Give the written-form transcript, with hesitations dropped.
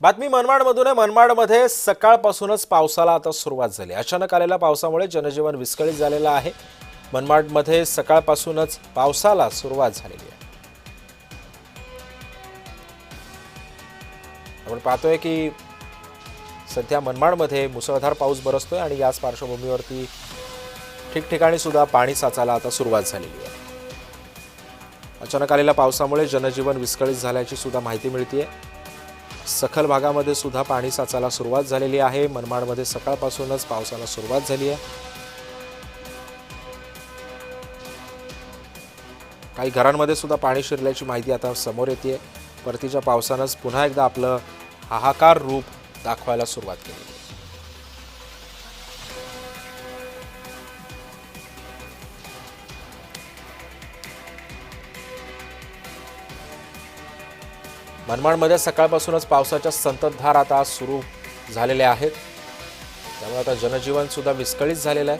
बातमी मनमाडमधून आहे। मनमाडमध्ये सकाळपासूनच पावसाला आता सुरुवात झाली। अचानक आलेल्या पावसामुळे जनजीवन विस्कळीत झालेलं आहे। मनमाडमध्ये सकाळपासूनच पावसाला सुरुवात झालेली आहे। आपण पाहतोय की सध्या मनमाडमध्ये मुसळधार पाऊस बरसतोय आणि याच पार्श्वभूमीवरती ठिकठिकाणी सुद्धा पाणी साचायला आता सुरुवात झालेली आहे। अचानक आलेल्या पावसामुळे जनजीवन विस्कळीत झाल्याची सुद्धा माहिती मिळते। सखल भागामध्ये सुद्धा पाणी साचायला सुरुवात झालेली आहे। मनमाडमध्ये सकाळपासूनच पावसाला सुरुवात झाली आहे। काही घरांमध्ये सुद्धा पाणी शिरल्याची माहिती आता समोर येते। परतीच्या पावसानंच पुन्हा एकदा आपलं हाहाकार रूप दाखवायला सुरुवात केली। मनमाडमध्ये सकाळपासूनच पावसाच्या संततधार आता सुरू झालेल्या आहेत। त्यामुळे आता जनजीवन सुद्धा विस्कळीत झालेलं आहे।